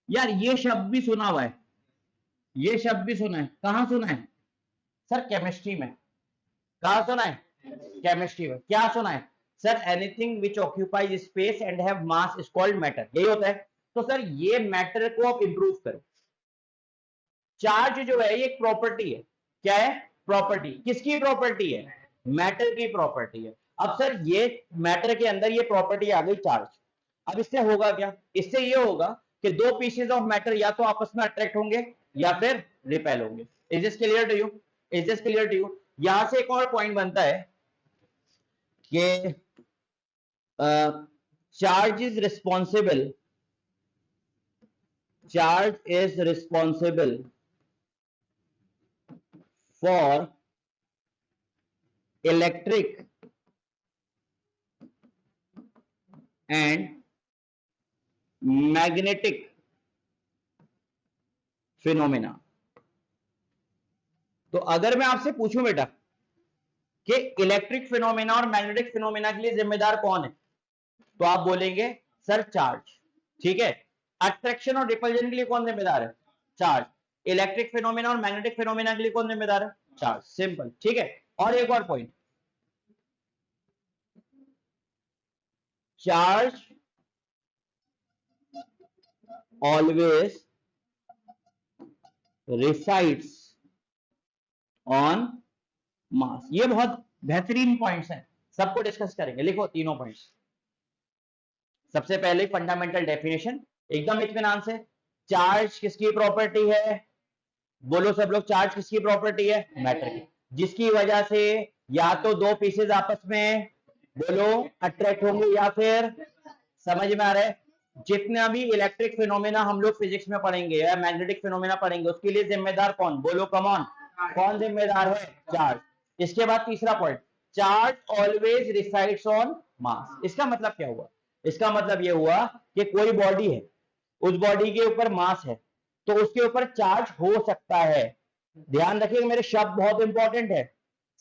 Speaker 1: यार ये शब्द भी सुना हुआ है, ये शब्द भी सुना है, कहां सुना है सर? केमिस्ट्री में। कहां सुना है? केमिस्ट्री में। क्या सुना है sir? Anything which occupies space and have mass is called matter, यही होता है। तो सर ये मैटर को आप इंप्रूव करो। चार्ज जो है ये एक प्रॉपर्टी है, क्या है? प्रॉपर्टी। किसकी प्रॉपर्टी है? मैटर की प्रॉपर्टी है। अब सर ये मैटर के अंदर ये प्रॉपर्टी आ गई चार्ज, अब इससे होगा क्या? इससे ये होगा कि दो पीसेज ऑफ मैटर या तो आपस में अट्रैक्ट होंगे या फिर रिपेल होंगे। Is this clear to you? Is this clear to you? यहां से एक और पॉइंट बनता है कि charge is responsible for electric and magnetic phenomena। तो अगर मैं आपसे पूछूं बेटा कि इलेक्ट्रिक फिनोमेना और मैग्नेटिक फिनोमेना के लिए जिम्मेदार कौन है, तो आप बोलेंगे सर चार्ज, ठीक है। अट्रैक्शन और रिपल्जन के लिए कौन जिम्मेदार है, चार्ज। इलेक्ट्रिक फिनोमेना और मैग्नेटिक फिनोमेना के लिए कौन जिम्मेदार है, चार्ज, सिंपल, ठीक है। और एक और point, charge always resides on मास। ये बहुत बेहतरीन पॉइंट्स हैं, सबको डिस्कस करेंगे। लिखो तीनों पॉइंट्स। सबसे पहले फंडामेंटल डेफिनेशन एकदम इत्मीनान से, चार्ज किसकी प्रॉपर्टी है, बोलो सब लोग, चार्ज किसकी प्रॉपर्टी है, मैटर की, जिसकी वजह से या तो दो पीसेज आपस में बोलो अट्रैक्ट होंगे या फिर, समझ में आ रहा है, जितना भी इलेक्ट्रिक फिनोमेना हम लोग फिजिक्स में पढ़ेंगे या मैग्नेटिक फिनोमेना पढ़ेंगे उसके लिए जिम्मेदार कौन, बोलो कमॉन, कौन जिम्मेदार है, चार्ज। इसके बाद तीसरा point, charge always resides on मास। इसका मतलब क्या हुआ, इसका मतलब यह हुआ कि कोई बॉडी है, उस बॉडी के ऊपर मास है, तो उसके ऊपर चार्ज हो सकता है। ध्यान रखिएगा, मेरे शब्द बहुत इंपॉर्टेंट है,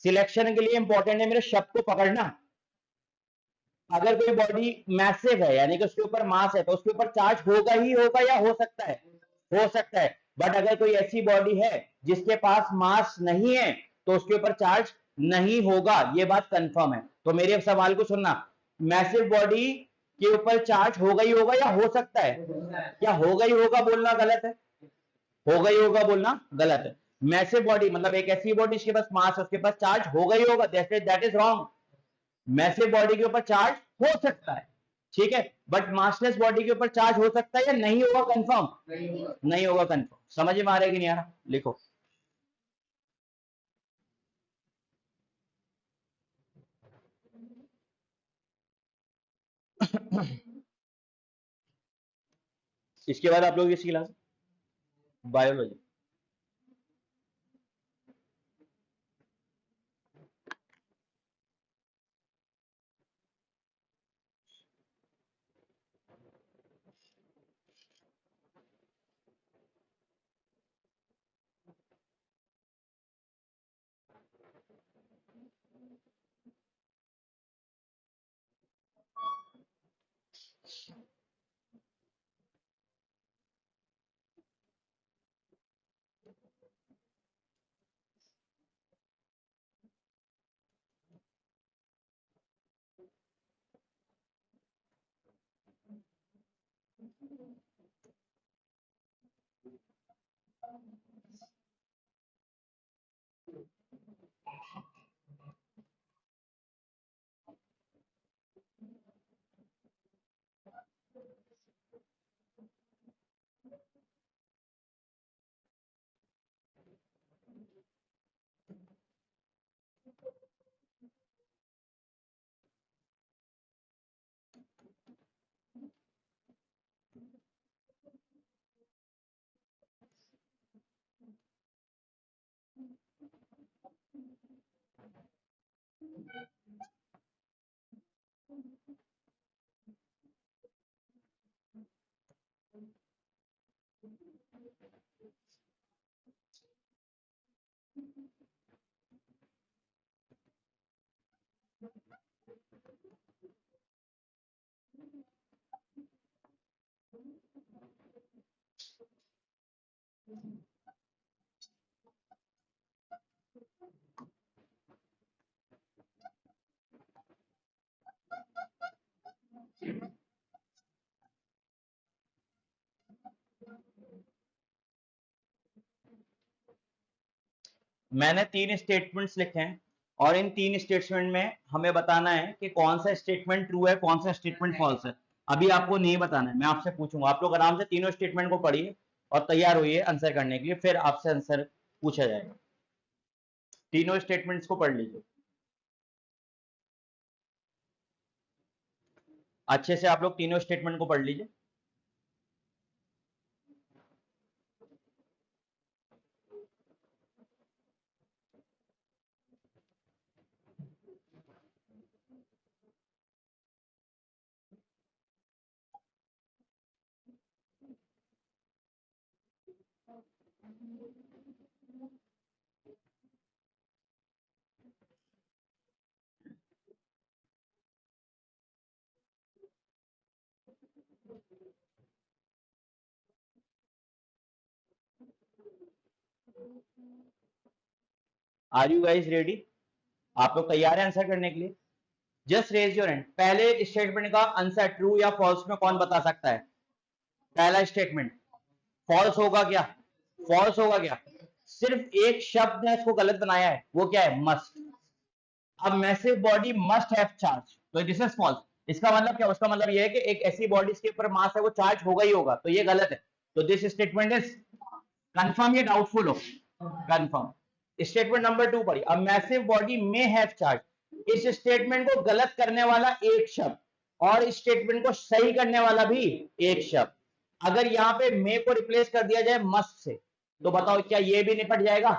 Speaker 1: सिलेक्शन के लिए इंपॉर्टेंट है मेरे शब्द को पकड़ना। अगर कोई बॉडी मैसिव है यानी कि उसके ऊपर मास है तो उसके ऊपर चार्ज होगा ही होगा या हो सकता है, हो सकता है। बट अगर कोई ऐसी बॉडी है जिसके पास मास नहीं है तो उसके ऊपर चार्ज नहीं होगा, ये बात कंफर्म है। तो मेरे सवाल को सुनना, मैसिव बॉडी के ऊपर चार्ज होगा ही होगा या हो सकता है, क्या होगा ही होगा बोलना गलत है, होगा ही होगा बोलना गलत है। मैसिव बॉडी मतलब एक ऐसी बॉडी जिसके पास मास है उसके पास चार्ज होगा ही होगा, that is wrong. Massive body के ऊपर चार्ज हो सकता है, ठीक है, बट मासलेस बॉडी के ऊपर चार्ज हो सकता है या नहीं होगा, कंफर्म नहीं होगा कंफर्म। समझ में आ रहा है कि नहीं आ रहा, लिखो। इसके बाद आप लोग किसकी क्लास, बायोलॉजी। मैंने 3 स्टेटमेंट्स लिखे हैं और इन 3 स्टेटमेंट में हमें बताना है कि कौन सा स्टेटमेंट ट्रू है कौन सा स्टेटमेंट फॉल्स है। अभी आपको नहीं बताना है, मैं आपसे पूछूंगा, आप लोग आराम से तीनों स्टेटमेंट को पढ़िए और तैयार होइए आंसर करने के लिए, फिर आपसे आंसर पूछा जाएगा। तीनों स्टेटमेंट्स को पढ़ लीजिए। अच्छे से आप लोग तीनों स्टेटमेंट को पढ़ लीजिए। Are you guys ready? आप लोग तैयार हैं आंसर करने के लिए? Just raise your hand. पहले स्टेटमेंट का आंसर ट्रू या फॉल्स में कौन बता सकता है? पहला स्टेटमेंट फॉल्स होगा क्या? फॉल्स होगा क्या? सिर्फ एक शब्द ने इसको गलत बनाया है, वो क्या है? मस्ट। अब massive body must have charge, तो दिस इज फॉल्स। इसका मतलब क्या? उसका मतलब ये है कि एक ऐसी बॉडी के ऊपर मास है वो चार्ज होगा ही होगा, तो ये गलत है। तो दिस स्टेटमेंट इज कंफर्म या डाउटफुल हो? कंफर्म। स्टेटमेंट नंबर 2 पढ़िए, a massive body may have charge. इस स्टेटमेंट को गलत करने वाला एक शब्द और इस स्टेटमेंट को सही करने वाला भी एक शब्द। अगर यहाँ पे मे को रिप्लेस कर दिया जाए मस्ट से, तो बताओ क्या ये भी निपट जाएगा?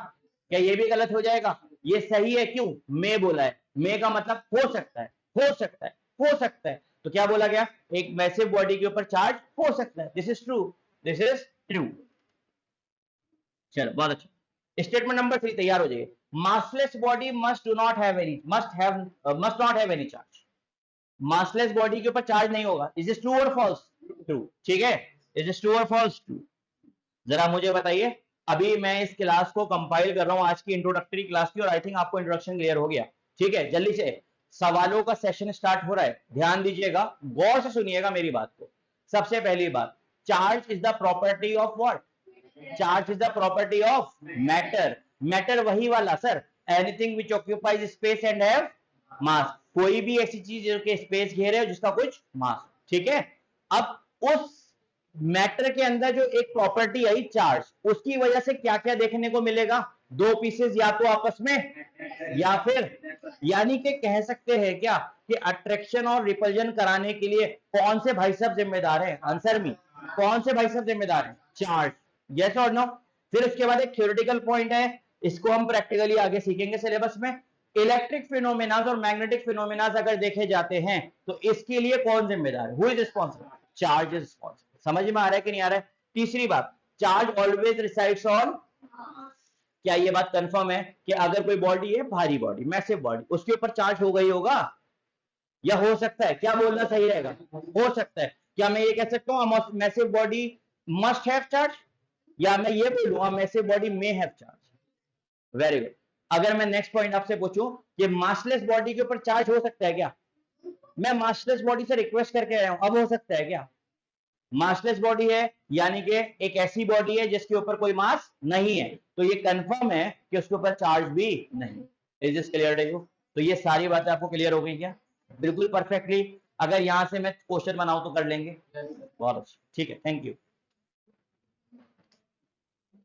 Speaker 1: क्या ये भी गलत हो जाएगा? ये सही है, क्यों? मे बोला है, मे का मतलब हो सकता है, हो सकता है, हो सकता है। तो क्या बोला गया? एक मैसिव बॉडी के ऊपर चार्ज हो सकता है। This is true, this is true. चलो बहुत अच्छा। स्टेटमेंट नंबर 3 तैयार हो जाइए। Massless body must not have any charge. Massless body के ऊपर चार्ज नहीं होगा। इज इज ट्रू और फॉल्स? ट्रू। ठीक है, इज इज ट्रू और फॉल्स? ट्रू। जरा मुझे बताइए, अभी मैं इस क्लास को कंपाइल कर रहा हूं, आज की इंट्रोडक्टरी क्लास की, और आई थिंक आपको इंट्रोडक्शन क्लियर हो गया। ठीक है, जल्दी से सवालों का सेशन स्टार्ट हो रहा है, ध्यान दीजिएगा, गौर से सुनिएगा मेरी बात को। सबसे पहली बात, charge is the property of what? Charge is the property of matter. Matter वही वाला sir, anything which occupies space and have मास। कोई भी ऐसी चीज जो कि स्पेस घेरे हो जिसका कुछ मास। ठीक है, अब उस मैटर के अंदर जो एक प्रॉपर्टी आई चार्ज, उसकी वजह से क्या क्या देखने को मिलेगा? दो पीसेस या तो आपस में, या फिर, यानी कि कह सकते हैं क्या कि अट्रैक्शन और रिपल्जन कराने के लिए कौन से भाई साहब जिम्मेदार है? आंसर मी, कौन से भाई साहब जिम्मेदार है? चार्ज। यस और नो? फिर उसके बाद एक थ्योरेटिकल पॉइंट है, इसको हम प्रैक्टिकली आगे सीखेंगे सिलेबस में। इलेक्ट्रिक फिनोमेनास और मैग्नेटिक फिनोमेनास अगर देखे जाते हैं तो इसके लिए कौन जिम्मेदार है? Who is responsible? Charge is responsible. समझ में आ रहा है कि नहीं आ रहा है? तीसरी बात, चार्ज ऑलवेज रिसाइड्स ऑन। क्या ये बात कंफर्म है कि अगर कोई बॉडी है, भारी बॉडी, मैसिव बॉडी, उसके ऊपर चार्ज होगा ही होगा, या हो सकता है? क्या बोलना सही रहेगा? हो सकता है। क्या मैं ये कह सकता हूं massive body must have charge, या मैं ये बोलूंगा massive body may have charge? Very good. अगर मैं नेक्स्ट पॉइंट आपसे पूछूं कि मासलेस बॉडी के ऊपर चार्ज हो सकता है क्या? मैं मासलेस बॉडी से रिक्वेस्ट करके आया हूं, अब हो सकता है क्या? मासलेस बॉडी है, यानी कि एक ऐसी बॉडी है जिसके ऊपर कोई मास नहीं है, तो ये कंफर्म है कि उसके ऊपर चार्ज भी नहीं। Is this clear to you? तो ये सारी बातें आपको क्लियर हो गई क्या? बिल्कुल परफेक्टली। अगर यहां से मैं क्वेश्चन बनाऊं तो कर लेंगे? बहुत अच्छा, ठीक है, थैंक यू।